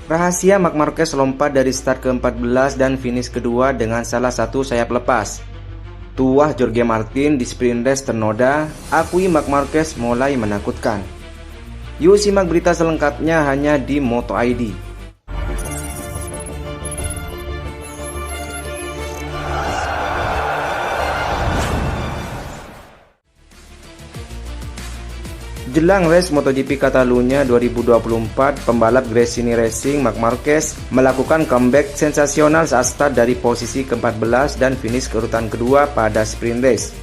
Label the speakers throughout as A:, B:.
A: Rahasia Marc Marquez lompat dari start ke-14 dan finish kedua dengan salah satu sayap lepas. Tuah Jorge Martin di sprint race ternoda, akui Marc Marquez mulai menakutkan. Yuk simak berita selengkapnya hanya di Moto ID. Jelang race MotoGP Catalunya 2024, pembalap Gresini Racing Marc Marquez melakukan comeback sensasional saat start dari posisi ke-14 dan finish ke urutan kedua pada sprint race.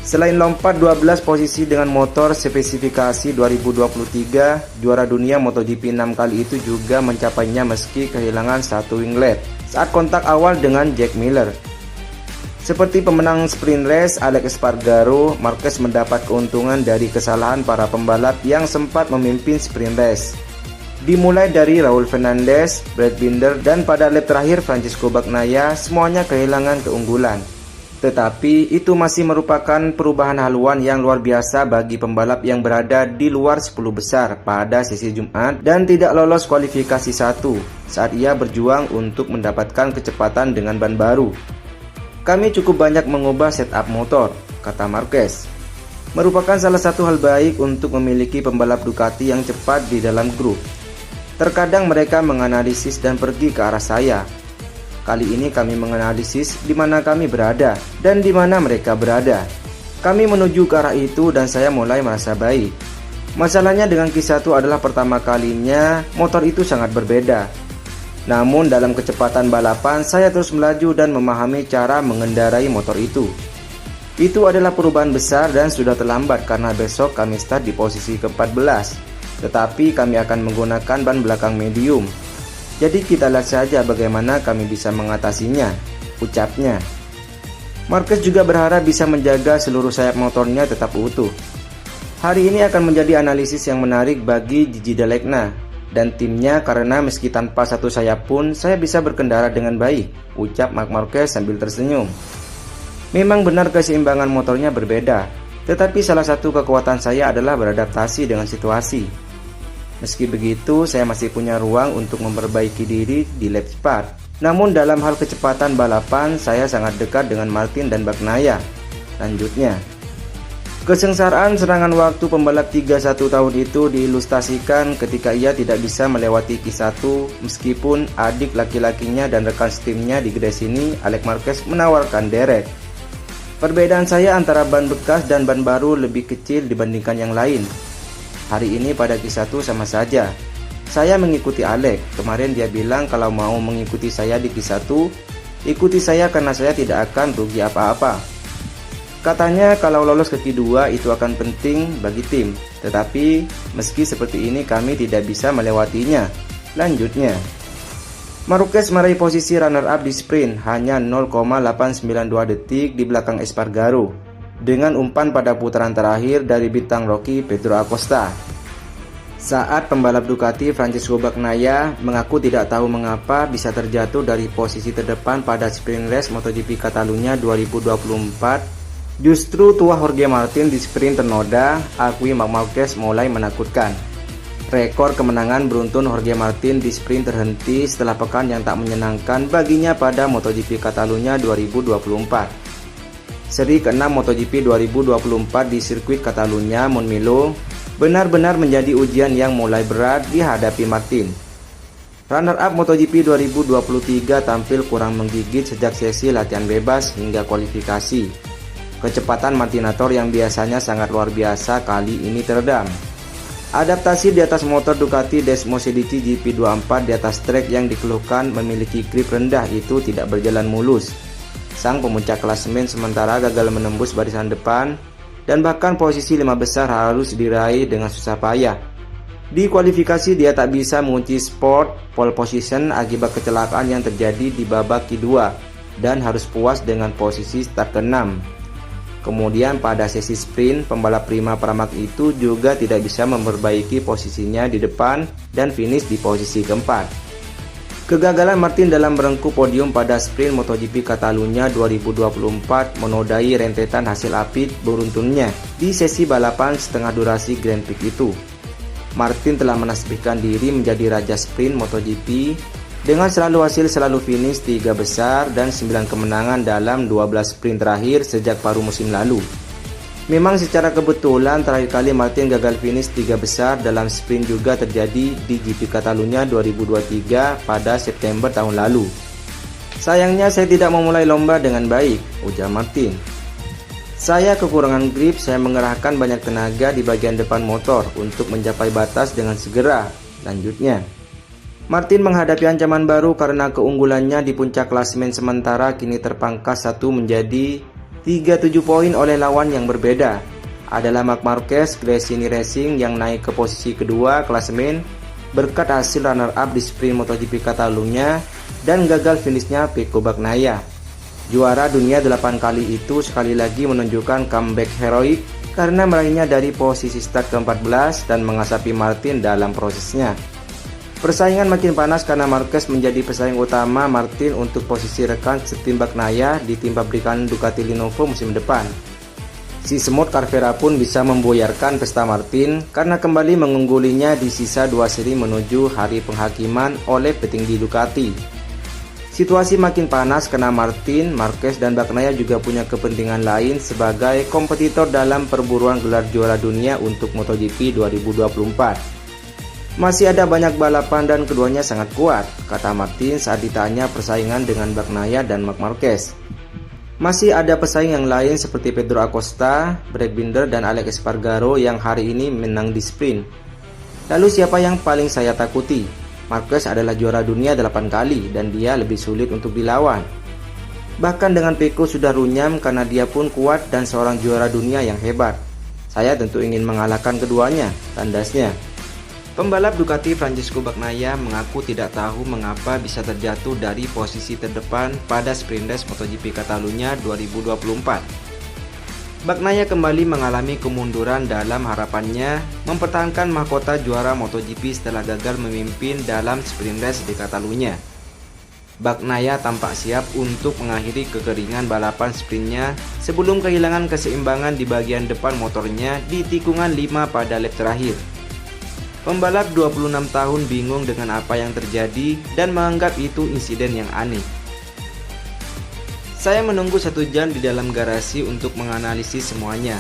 A: Selain lompat 12 posisi dengan motor spesifikasi 2023, juara dunia MotoGP 6 kali itu juga mencapainya meski kehilangan satu winglet saat kontak awal dengan Jack Miller. Seperti pemenang sprint race Alex Espargaro, Marquez mendapat keuntungan dari kesalahan para pembalap yang sempat memimpin sprint race. Dimulai dari Raul Fernandez, Brad Binder, dan pada lap terakhir Francisco Bagnaia, semuanya kehilangan keunggulan. Tetapi itu masih merupakan perubahan haluan yang luar biasa bagi pembalap yang berada di luar 10 besar pada sesi Jumat dan tidak lolos kualifikasi 1 saat ia berjuang untuk mendapatkan kecepatan dengan ban baru. Kami cukup banyak mengubah setup motor, kata Marquez. Merupakan salah satu hal baik untuk memiliki pembalap Ducati yang cepat di dalam grup. Terkadang mereka menganalisis dan pergi ke arah saya. Kali ini kami menganalisis di mana kami berada dan di mana mereka berada. Kami menuju ke arah itu dan saya mulai merasa baik. Masalahnya dengan Q1 adalah pertama kalinya motor itu sangat berbeda. Namun dalam kecepatan balapan saya terus melaju dan memahami cara mengendarai motor itu. Itu adalah perubahan besar dan sudah terlambat karena besok kami start di posisi ke-14. Tetapi kami akan menggunakan ban belakang medium. Jadi kita lihat saja bagaimana kami bisa mengatasinya, ucapnya. Marquez juga berharap bisa menjaga seluruh sayap motornya tetap utuh. Hari ini akan menjadi analisis yang menarik bagi Gigi Dall'Egna dan timnya karena meski tanpa satu sayap pun saya bisa berkendara dengan baik, ucap Marc Marquez sambil tersenyum. Memang benar keseimbangan motornya berbeda, tetapi salah satu kekuatan saya adalah beradaptasi dengan situasi. Meski begitu, saya masih punya ruang untuk memperbaiki diri di lap cepat. Namun dalam hal kecepatan balapan, saya sangat dekat dengan Martin dan Bagnaia. Lanjutnya, kesengsaraan serangan waktu pembalap 31 tahun itu diilustrasikan ketika ia tidak bisa melewati Q1 meskipun adik laki-lakinya dan rekan setimnya di Gresini, Alex Marquez, menawarkan derek. Perbedaan saya antara ban bekas dan ban baru lebih kecil dibandingkan yang lain. Hari ini pada Q1 sama saja. Saya mengikuti Alex. Kemarin dia bilang kalau mau mengikuti saya di Q1, ikuti saya karena saya tidak akan rugi apa-apa. Katanya kalau lolos ke Q2 itu akan penting bagi tim, tetapi meski seperti ini kami tidak bisa melewatinya. Lanjutnya, Marquez meraih posisi runner-up di sprint hanya 0,892 detik di belakang Espargaro, dengan umpan pada putaran terakhir dari bintang Rocky Pedro Acosta. Saat pembalap Ducati Francisco Bagnaia mengaku tidak tahu mengapa bisa terjatuh dari posisi terdepan pada sprint race MotoGP Catalunya 2024, justru tuah Jorge Martin di sprint ternoda, akui Marc Marquez mulai menakutkan. Rekor kemenangan beruntun Jorge Martin di sprint terhenti setelah pekan yang tak menyenangkan baginya pada MotoGP Catalunya 2024. Seri ke-6 MotoGP 2024 di sirkuit Catalunya Montmeló benar-benar menjadi ujian yang mulai berat dihadapi Martin. Runner-up MotoGP 2023 tampil kurang menggigit sejak sesi latihan bebas hingga kualifikasi. Kecepatan Martinator yang biasanya sangat luar biasa kali ini teredam. Adaptasi di atas motor Ducati Desmo Sedici GP24 di atas trek yang dikeluhkan memiliki grip rendah itu tidak berjalan mulus. Sang pemuncak klasemen sementara gagal menembus barisan depan dan bahkan posisi 5 besar harus diraih dengan susah payah. Di kualifikasi dia tak bisa mengunci sport pole position akibat kecelakaan yang terjadi di babak kedua dan harus puas dengan posisi start ke-6. Kemudian pada sesi sprint, pembalap Prima Pramac itu juga tidak bisa memperbaiki posisinya di depan dan finish di posisi keempat. Kegagalan Martin dalam merengkuh podium pada sprint MotoGP Catalunya 2024 menodai rentetan hasil apit beruntunnya di sesi balapan setengah durasi Grand Prix itu. Martin telah menasbihkan diri menjadi raja sprint MotoGP dengan selalu finish 3 besar dan 9 kemenangan dalam 12 sprint terakhir sejak paruh musim lalu. Memang secara kebetulan terakhir kali Martin gagal finish 3 besar dalam sprint juga terjadi di GP Catalunya 2023 pada September tahun lalu. Sayangnya saya tidak memulai lomba dengan baik, ujar Martin. Saya kekurangan grip, saya mengerahkan banyak tenaga di bagian depan motor untuk mencapai batas dengan segera, lanjutnya. Martin menghadapi ancaman baru karena keunggulannya di puncak klasemen sementara kini terpangkas 1 menjadi 37 poin oleh lawan yang berbeda. Adalah Marc Marquez Gresini Racing yang naik ke posisi kedua klasemen berkat hasil runner-up di sprint MotoGP Catalunya dan gagal finishnya Pecco Bagnaia. Juara dunia 8 kali itu sekali lagi menunjukkan comeback heroik karena meraihnya dari posisi start ke-14 dan mengasapi Martin dalam prosesnya. Persaingan makin panas karena Marquez menjadi pesaing utama Martin untuk posisi rekan setim Bagnaia di tim pabrikan Ducati Lenovo musim depan. Si semut Carvera pun bisa membuyarkan pesta Martin karena kembali mengunggulinya di sisa 2 seri menuju hari penghakiman oleh petinggi Ducati. Situasi makin panas karena Martin, Marquez dan Bagnaia juga punya kepentingan lain sebagai kompetitor dalam perburuan gelar juara dunia untuk MotoGP 2024. Masih ada banyak balapan dan keduanya sangat kuat, kata Martin saat ditanya persaingan dengan Bagnaia dan Marc Marquez. Masih ada pesaing yang lain seperti Pedro Acosta, Brad Binder dan Alex Espargaro yang hari ini menang di sprint. Lalu siapa yang paling saya takuti? Marquez adalah juara dunia 8 kali dan dia lebih sulit untuk dilawan. Bahkan dengan Pecco sudah runyam karena dia pun kuat dan seorang juara dunia yang hebat. Saya tentu ingin mengalahkan keduanya, tandasnya. Pembalap Ducati Francesco Bagnaia mengaku tidak tahu mengapa bisa terjatuh dari posisi terdepan pada sprint race MotoGP Catalunya 2024. Bagnaia kembali mengalami kemunduran dalam harapannya mempertahankan mahkota juara MotoGP setelah gagal memimpin dalam sprint race di Catalunya. Bagnaia tampak siap untuk mengakhiri kekeringan balapan sprintnya sebelum kehilangan keseimbangan di bagian depan motornya di tikungan 5 pada lap terakhir. Pembalap 26 tahun bingung dengan apa yang terjadi dan menganggap itu insiden yang aneh. Saya menunggu 1 jam di dalam garasi untuk menganalisis semuanya.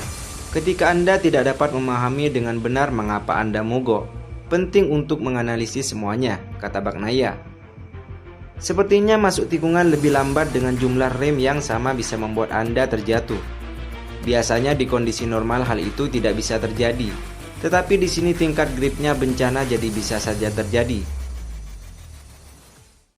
A: Ketika Anda tidak dapat memahami dengan benar mengapa Anda mogok, penting untuk menganalisis semuanya, kata Bagnaia. Sepertinya masuk tikungan lebih lambat dengan jumlah rem yang sama bisa membuat Anda terjatuh. Biasanya di kondisi normal hal itu tidak bisa terjadi. Tetapi di sini tingkat gripnya bencana jadi bisa saja terjadi.